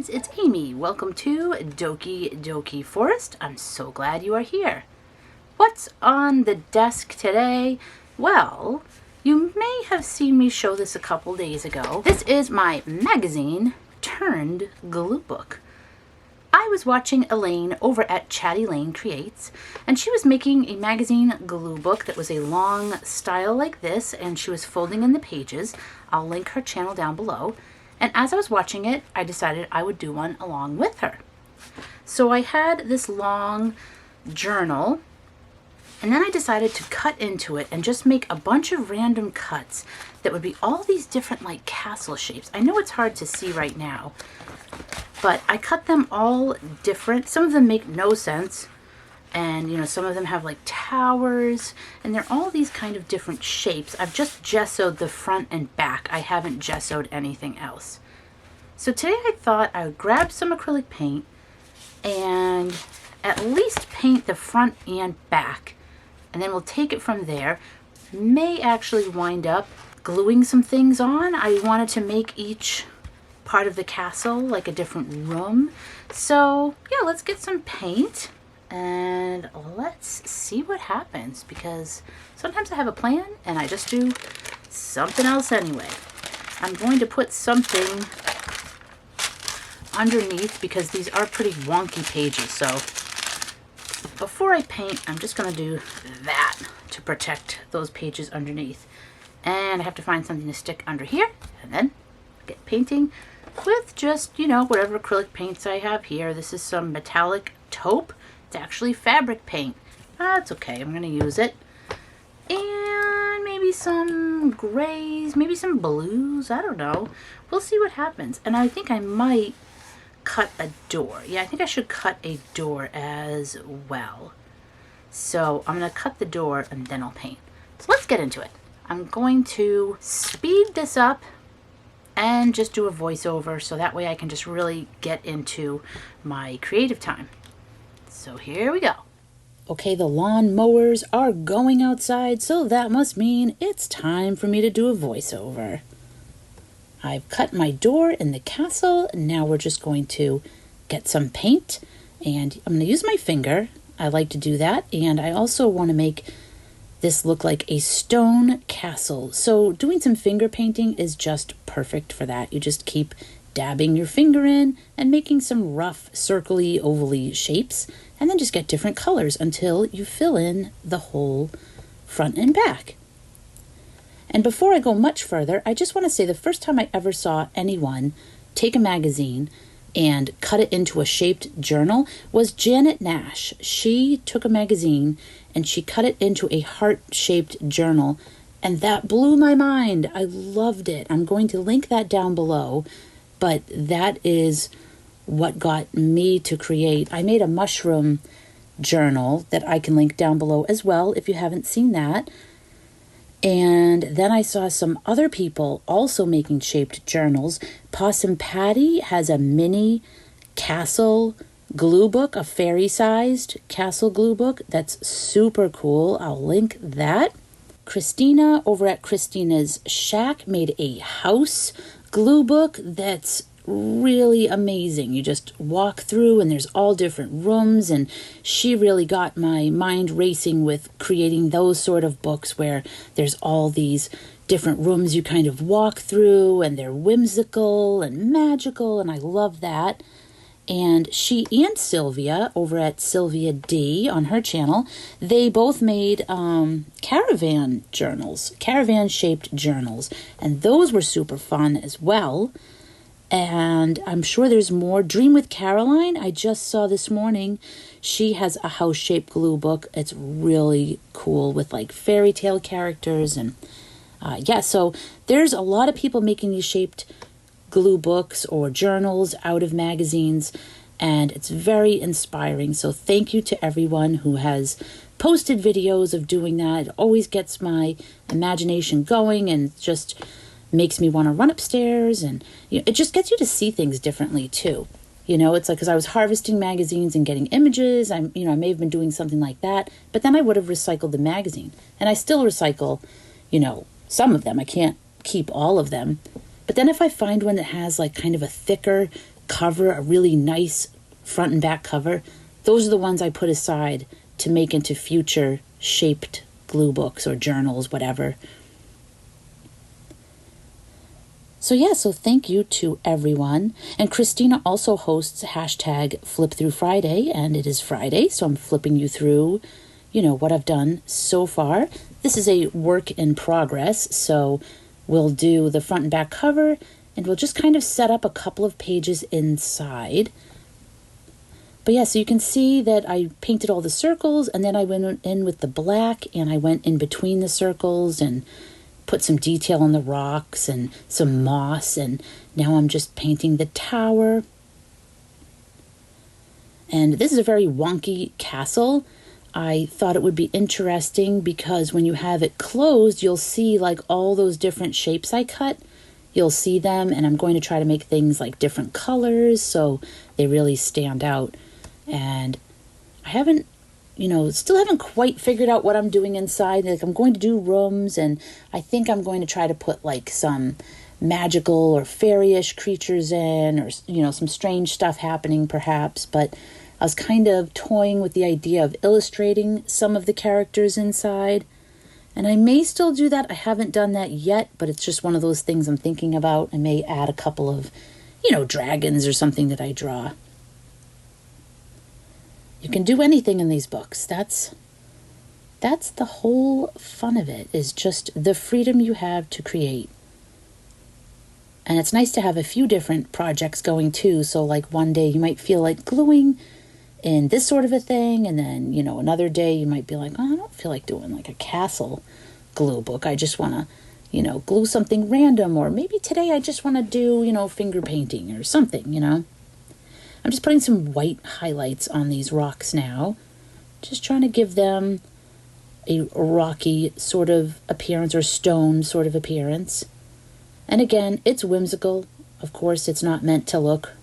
friends, it's Amy. Welcome to Doki Doki Forest. I'm so glad you are here. What's on the desk today? Well, you may have seen me show this a couple days ago. This is my magazine turned glue book. I was watching Elaine over at Chatty Lane Creates, and she was making a magazine glue book that was a long style like this, and she was folding in the pages. I'll link her channel down below. And as I was watching it, I decided I would do one along with her. So I had this long journal, and then I decided to cut into it and just make a bunch of random cuts that would be all these different like castle shapes. I know it's hard to see right now, but I cut them all different. Some of them make no sense. And, you know, some of them have like towers, and they're all these kind of different shapes. I've just gessoed the front and back. I haven't gessoed anything else. So today I thought I would grab some acrylic paint and at least paint the front and back. And then we'll take it from there. May actually wind up gluing some things on. I wanted to make each part of the castle like a different room. So yeah, let's get some paint. And let's see what happens, because sometimes I have a plan and I just do something else anyway. I'm going to put something underneath because these are pretty wonky pages. So before I paint, I'm just going to do that to protect those pages underneath. And I have to find something to stick under here and then get painting with just, you know, whatever acrylic paints I have here. This is some metallic taupe. It's actually fabric paint. That's okay, I'm going to use it. And maybe some grays, maybe some blues, I don't know. We'll see what happens. And I think I might cut a door. Yeah, I think I should cut a door as well. So I'm going to cut the door and then I'll paint. So let's get into it. I'm going to speed this up and just do a voiceover so that way I can just really get into my creative time. So here we go. Okay, the lawn mowers are going outside, so that must mean it's time for me to do a voiceover. I've cut my door in the castle, and now we're just going to get some paint, and I'm going to use my finger. I like to do that, and I also want to make this look like a stone castle. So doing some finger painting is just perfect for that. You just keep dabbing your finger in and making some rough circly ovally shapes, and then just get different colors until you fill in the whole front and back. And before I go much further, I just want to say the first time I ever saw anyone take a magazine and cut it into a shaped journal was Janet Nash. She took a magazine and she cut it into a heart-shaped journal, and that blew my mind. I loved it. I'm going to link that down below. But that is what got me to create. I made a mushroom journal that I can link down below as well if you haven't seen that. And then I saw some other people also making shaped journals. Possum Patty has a mini castle glue book, a fairy-sized castle glue book. That's super cool. I'll link that. Kristina over at Kristina's Shack made a house glue book that's really amazing. You just walk through and there's all different rooms, and she really got my mind racing with creating those sort of books where there's all these different rooms you kind of walk through and they're whimsical and magical, and I love that. And she and Sylvia over at Sylvia D on her channel, they both made caravan journals, caravan shaped journals, and those were super fun as well. And I'm sure there's more. Dream with Caroline, I just saw this morning. She has a house-shaped glue book. It's really cool with like fairy tale characters. And yeah, so there's a lot of people making these shaped glue books or journals out of magazines, and it's very inspiring. So thank you to everyone who has posted videos of doing that. It always gets my imagination going and just makes me want to run upstairs, and you know, it just gets you to see things differently too. You know, it's like, because I was harvesting magazines and getting images, I may have been doing something like that, but then I would have recycled the magazine, and I still recycle, some of them. I can't keep all of them. But then if I find one that has like kind of a thicker cover, a really nice front and back cover, those are the ones I put aside to make into future shaped glue books or journals, whatever. So yeah, so thank you to everyone. And Kristina also hosts hashtag Flip Through Friday, and it is Friday, so I'm flipping you through, what I've done so far. This is a work in progress, so we'll do the front and back cover, and we'll just kind of set up a couple of pages inside. But yeah, so you can see that I painted all the circles, and then I went in with the black, and I went in between the circles and put some detail on the rocks and some moss, and now I'm just painting the tower. And this is a very wonky castle. I thought it would be interesting because when you have it closed, you'll see like all those different shapes I cut. You'll see them, and I'm going to try to make things like different colors so they really stand out. And I haven't still haven't quite figured out what I'm doing inside. Like, I'm going to do rooms, and I think I'm going to try to put like some magical or fairy-ish creatures in, or some strange stuff happening perhaps. But I was kind of toying with the idea of illustrating some of the characters inside, and I may still do that. I haven't done that yet, but it's just one of those things I'm thinking about. I may add a couple of dragons or something that I draw. You can do anything in these books. That's the whole fun of it, is just the freedom you have to create. And it's nice to have a few different projects going too. So like one day you might feel like gluing in this sort of a thing, and then, another day you might be like, oh, I don't feel like doing like a castle glue book. I just want to, glue something random, or maybe today I just want to do, finger painting or something, I'm just putting some white highlights on these rocks now, just trying to give them a rocky sort of appearance, or stone sort of appearance. And again, it's whimsical. Of course, it's not meant to look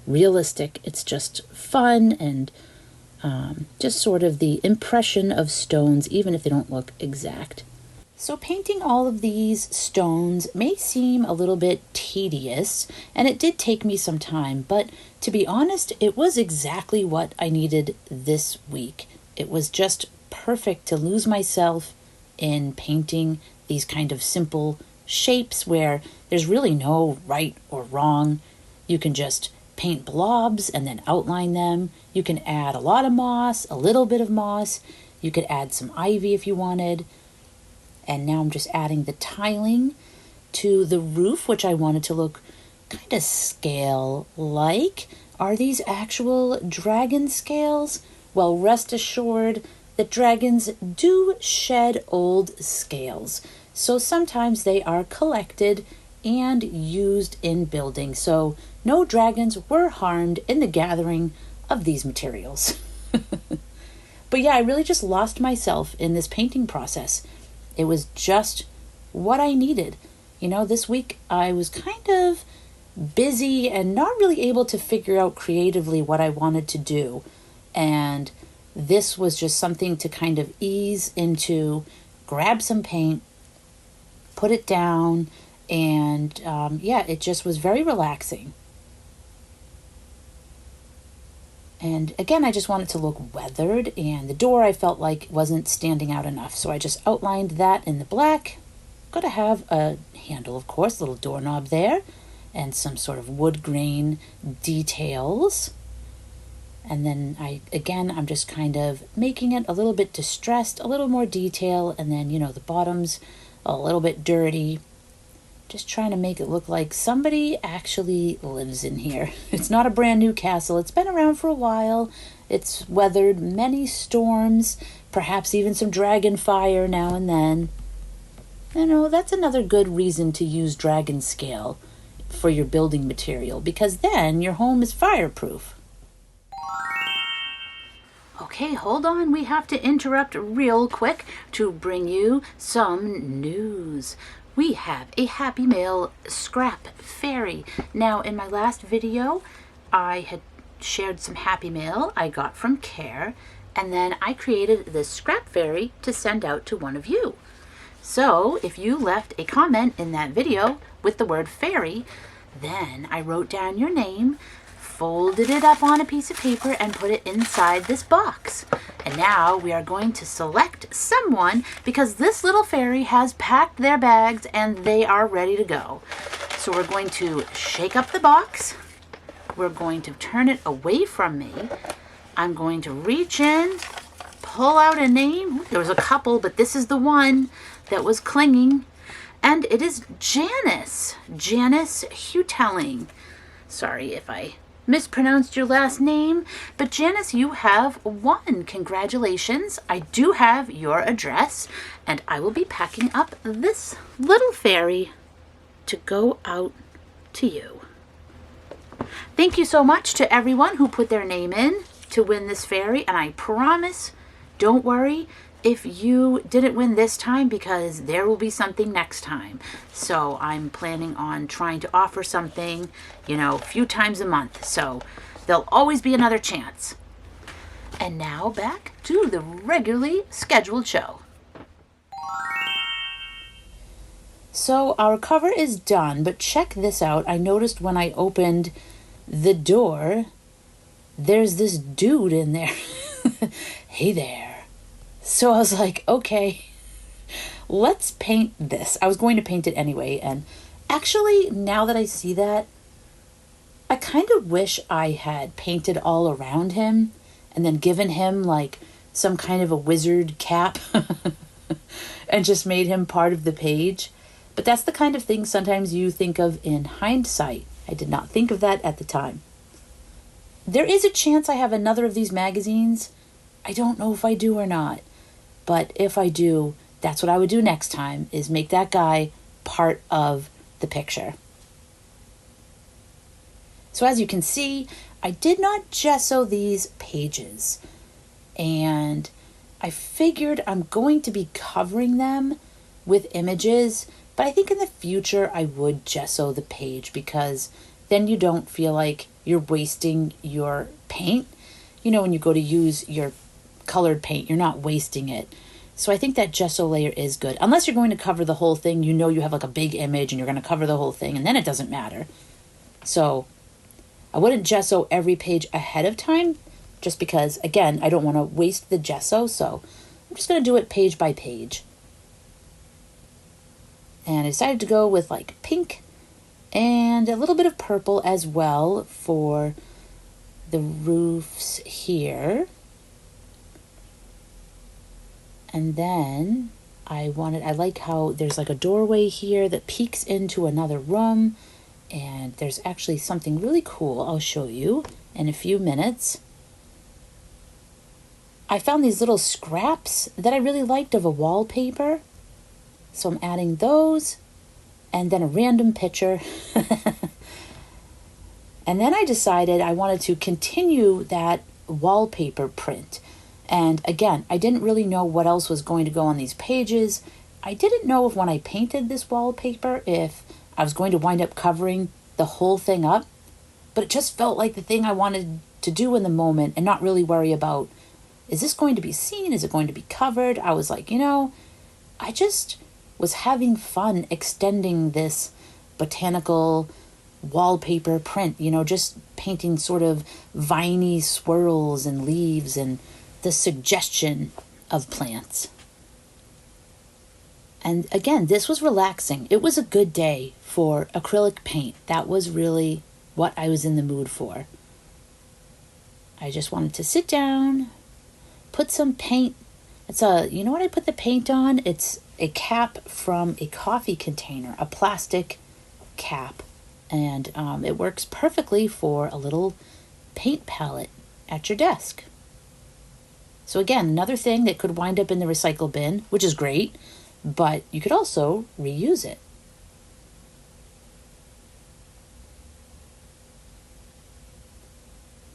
realistic. It's just fun and just sort of the impression of stones, even if they don't look exact. So painting all of these stones may seem a little bit tedious, and it did take me some time, but to be honest, it was exactly what I needed this week. It was just perfect to lose myself in painting these kind of simple shapes where there's really no right or wrong. You can just paint blobs and then outline them. You can add a lot of moss, a little bit of moss. You could add some ivy if you wanted. And now I'm just adding the tiling to the roof, which I wanted to look kind of scale-like. Are these actual dragon scales? Well, rest assured that dragons do shed old scales. So sometimes they are collected and used in building. So no dragons were harmed in the gathering of these materials. But yeah, I really just lost myself in this painting process. It was just what I needed. This week I was kind of busy and not really able to figure out creatively what I wanted to do. And this was just something to kind of ease into, grab some paint, put it down, and it just was very relaxing. And again, I just wanted to look weathered, and the door I felt like wasn't standing out enough. So I just outlined that in the black. Got to have a handle, of course, little doorknob there, and some sort of wood grain details. And then I'm just kind of making it a little bit distressed, a little more detail, and then, the bottom's a little bit dirty. Just trying to make it look like somebody actually lives in here. It's not a brand new castle. It's been around for a while. It's weathered many storms, perhaps even some dragon fire now and then. That's another good reason to use dragon scale for your building material, because then your home is fireproof. Okay, hold on. We have to interrupt real quick to bring you some news. We have a Happy Mail scrap fairy. Now, in my last video, I had shared some Happy Mail I got from Care, and then I created this scrap fairy to send out to one of you. So, if you left a comment in that video with the word fairy, then I wrote down your name folded it up on a piece of paper and put it inside this box. And now we are going to select someone because this little fairy has packed their bags and they are ready to go. So we're going to shake up the box. We're going to turn it away from me. I'm going to reach in, pull out a name. There was a couple, but this is the one that was clinging. And it is Janice. Janice Hutelling. Sorry if I mispronounced your last name, but Janice, you have won. Congratulations. I do have your address, and I will be packing up this little fairy to go out to you. Thank you so much to everyone who put their name in to win this fairy, and I promise, don't worry if you didn't win this time because there will be something next time. So I'm planning on trying to offer something, a few times a month. So there'll always be another chance. And now back to the regularly scheduled show. So our cover is done, but check this out. I noticed when I opened the door, there's this dude in there. Hey there. So I was like, okay, let's paint this. I was going to paint it anyway. And actually, now that I see that, I kind of wish I had painted all around him and then given him like some kind of a wizard cap and just made him part of the page. But that's the kind of thing sometimes you think of in hindsight. I did not think of that at the time. There is a chance I have another of these magazines. I don't know if I do or not. But if I do, that's what I would do next time, is make that guy part of the picture. So as you can see, I did not gesso these pages. And I figured I'm going to be covering them with images, but I think in the future I would gesso the page because then you don't feel like you're wasting your paint. When you go to use your colored paint, you're not wasting it. So I think that gesso layer is good. Unless you're going to cover the whole thing, you have like a big image and you're going to cover the whole thing and then it doesn't matter. So I wouldn't gesso every page ahead of time just because, again, I don't want to waste the gesso. So I'm just going to do it page by page. And I decided to go with like pink and a little bit of purple as well for the roofs here. And then I like how there's like a doorway here that peeks into another room. And there's actually something really cool I'll show you in a few minutes. I found these little scraps that I really liked of a wallpaper. So I'm adding those and then a random picture. And then I decided I wanted to continue that wallpaper print. And again, I didn't really know what else was going to go on these pages. I didn't know if when I painted this wallpaper, if I was going to wind up covering the whole thing up. But it just felt like the thing I wanted to do in the moment and not really worry about, is this going to be seen? Is it going to be covered? I was like, I just was having fun extending this botanical wallpaper print, just painting sort of viney swirls and leaves and the suggestion of plants. And again, this was relaxing. It was a good day for acrylic paint. That was really what I was in the mood for. I just wanted to sit down, put some paint. You know what I put the paint on? It's a cap from a coffee container, a plastic cap. And it works perfectly for a little paint palette at your desk. So again, another thing that could wind up in the recycle bin, which is great, but you could also reuse it.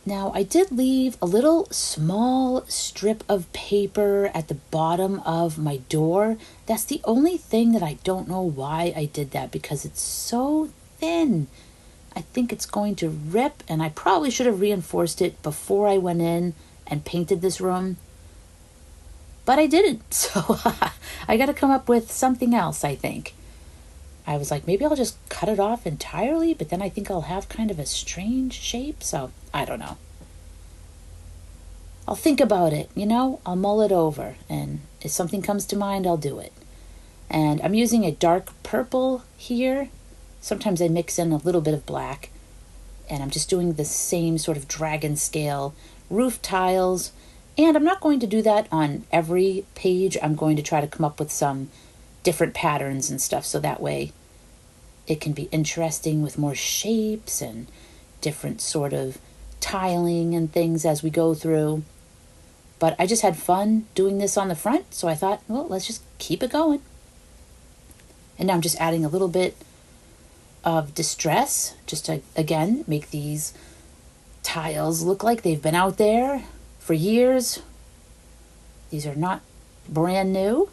Now, I did leave a little small strip of paper at the bottom of my door. That's the only thing that I don't know why I did that because it's so thin. I think it's going to rip, and I probably should have reinforced it before I went in and painted this room. But I didn't, so I got to come up with something else, I think. I was like, maybe I'll just cut it off entirely, but then I think I'll have kind of a strange shape, so I don't know. I'll think about it, I'll mull it over, and if something comes to mind, I'll do it. And I'm using a dark purple here. Sometimes I mix in a little bit of black, and I'm just doing the same sort of dragon scale roof tiles. And I'm not going to do that on every page. I'm going to try to come up with some different patterns and stuff, so that way it can be interesting with more shapes and different sort of tiling and things as we go through. But I just had fun doing this on the front, so I thought, well, let's just keep it going. And now I'm just adding a little bit of distress just to, again, make these tiles look like they've been out there for years. These are not brand new.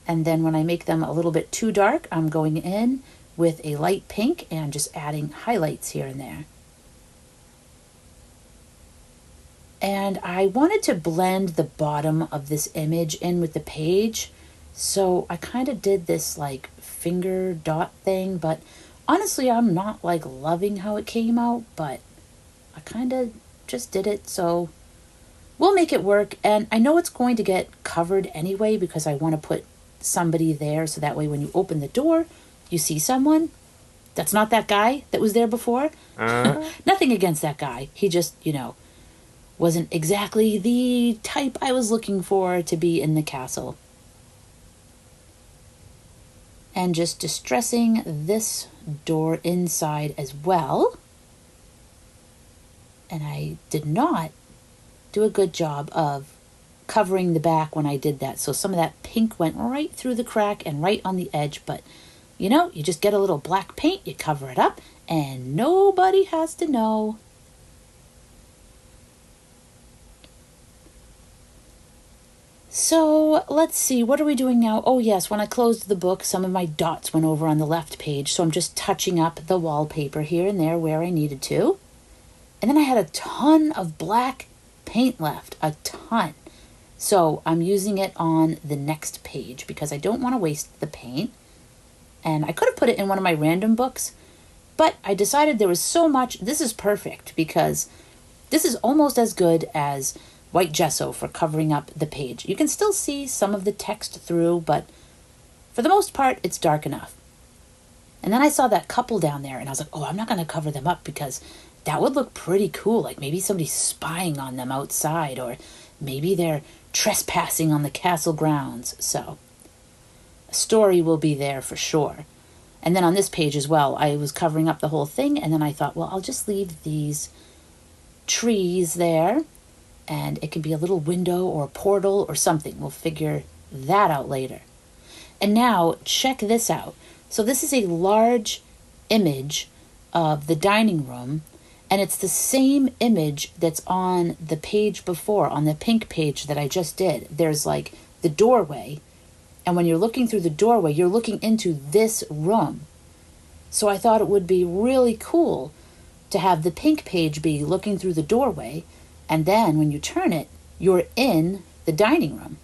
And then when I make them a little bit too dark, I'm going in with a light pink and just adding highlights here and there. And I wanted to blend the bottom of this image in with the page. So I kind of did this like finger dot thing, but honestly, I'm not like loving how it came out, but I kind of just did it. So we'll make it work. And I know it's going to get covered anyway because I want to put somebody there, so that way when you open the door, you see someone. That's not that guy that was there before. Nothing against that guy. He just, wasn't exactly the type I was looking for to be in the castle. And just distressing this door inside as well. And I did not do a good job of covering the back when I did that. So some of that pink went right through the crack and right on the edge. But, you just get a little black paint, you cover it up, and nobody has to know. So let's see, what are we doing now? Oh yes, when I closed the book, some of my dots went over on the left page. So I'm just touching up the wallpaper here and there where I needed to. And then I had a ton of black paint left, a ton. So I'm using it on the next page because I don't want to waste the paint. And I could have put it in one of my random books, but I decided there was so much. This is perfect because this is almost as good as white gesso for covering up the page. You can still see some of the text through, but for the most part, it's dark enough. And then I saw that couple down there and I was like, oh, I'm not going to cover them up because that would look pretty cool. Like maybe somebody's spying on them outside, or maybe they're trespassing on the castle grounds. So a story will be there for sure. And then on this page as well, I was covering up the whole thing. And then I thought, well, I'll just leave these trees there. And it can be a little window or a portal or something. We'll figure that out later. And now check this out. So this is a large image of the dining room. And it's the same image that's on the page before, on the pink page that I just did. There's like the doorway. And when you're looking through the doorway, you're looking into this room. So I thought it would be really cool to have the pink page be looking through the doorway. And then when you turn it, you're in the dining room.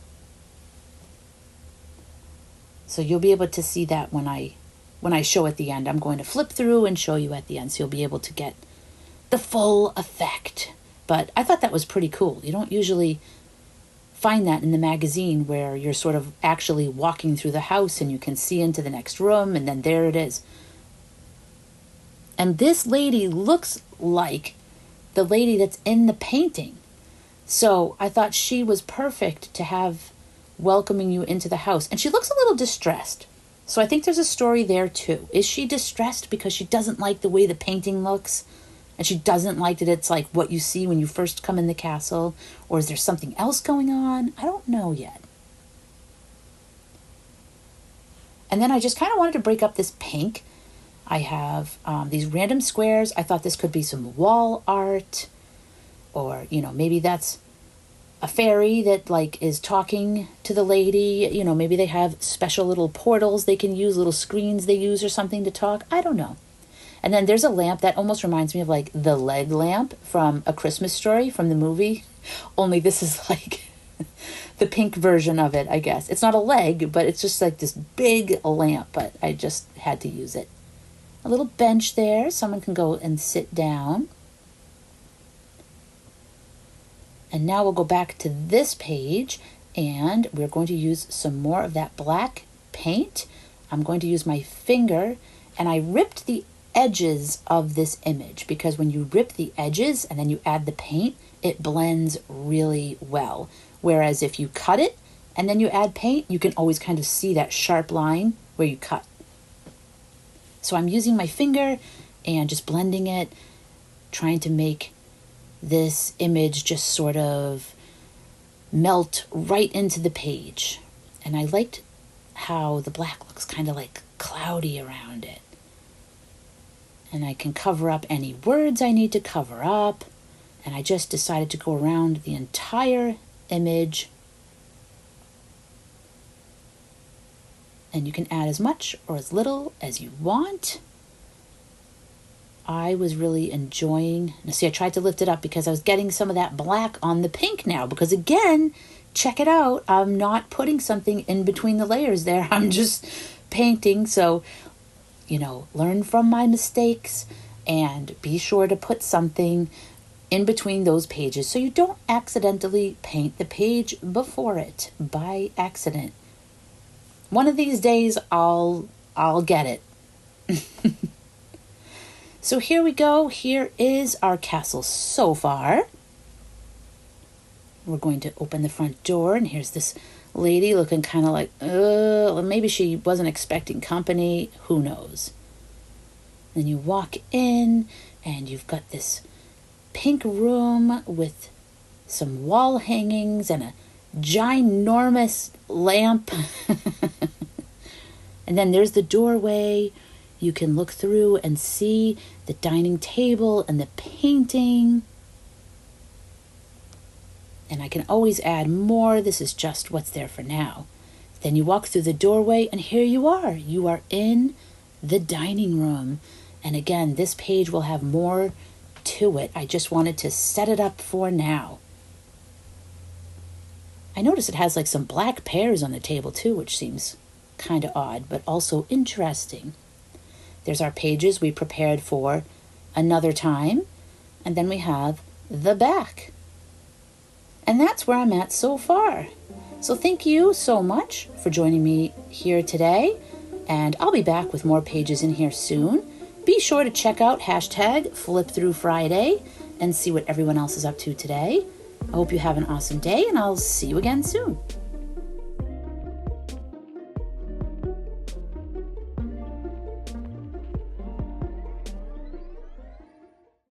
So you'll be able to see that when I show at the end. I'm going to flip through and show you at the end, so you'll be able to get the full effect. But I thought that was pretty cool. You don't usually find that in the magazine where you're sort of actually walking through the house and you can see into the next room, and then there it is. And this lady looks like the lady that's in the painting. So I thought she was perfect to have welcoming you into the house. And she looks a little distressed. So I think there's a story there too. Is she distressed because she doesn't like the way the painting looks? And she doesn't like that it's like what you see when you first come in the castle? Or is there something else going on? I don't know yet. And then I just kind of wanted to break up this pink. I have these random squares. I thought this could be some wall art, or, maybe that's a fairy that like is talking to the lady. Maybe they have special little portals they can use, little screens they use or something to talk. I don't know. And then there's a lamp that almost reminds me of like the leg lamp from A Christmas Story from the movie. Only this is like the pink version of it, I guess. It's not a leg, but it's just like this big lamp, but I just had to use it. A little bench there, someone can go and sit down. And now we'll go back to this page, and we're going to use some more of that black paint. I'm going to use my finger, and I ripped the edges of this image, because when you rip the edges and then you add the paint, it blends really well. Whereas if you cut it and then you add paint, you can always kind of see that sharp line where you cut. So I'm using my finger and just blending it, trying to make this image just sort of melt right into the page. And I liked how the black looks kind of like cloudy around it. And I can cover up any words I need to cover up. And I just decided to go around the entire image. And you can add as much or as little as you want. I was really enjoying, now see, I tried to lift it up because I was getting some of that black on the pink now, because again, check it out, I'm not putting something in between the layers there, I'm just painting. So, you know, learn from my mistakes and be sure to put something in between those pages so you don't accidentally paint the page before it by accident. One of these days I'll get it. So here we go. Here is our castle so far. We're going to open the front door, and here's this lady looking kind of like, maybe she wasn't expecting company. Who knows? Then you walk in, and you've got this pink room with some wall hangings and a ginormous lamp. And then there's the doorway. You can look through and see the dining table and the painting. And I can always add more. This is just what's there for now. Then you walk through the doorway, and here you are. You are in the dining room. And again, this page will have more to it. I just wanted to set it up for now. I notice it has like some black pears on the table too, which seems kind of odd, but also interesting. There's our pages we prepared for another time, and then we have the back. And that's where I'm at so far. So thank you so much for joining me here today, and I'll be back with more pages in here soon. Be sure to check out #FlipThroughFriday and see what everyone else is up to today. I hope you have an awesome day, and I'll see you again soon.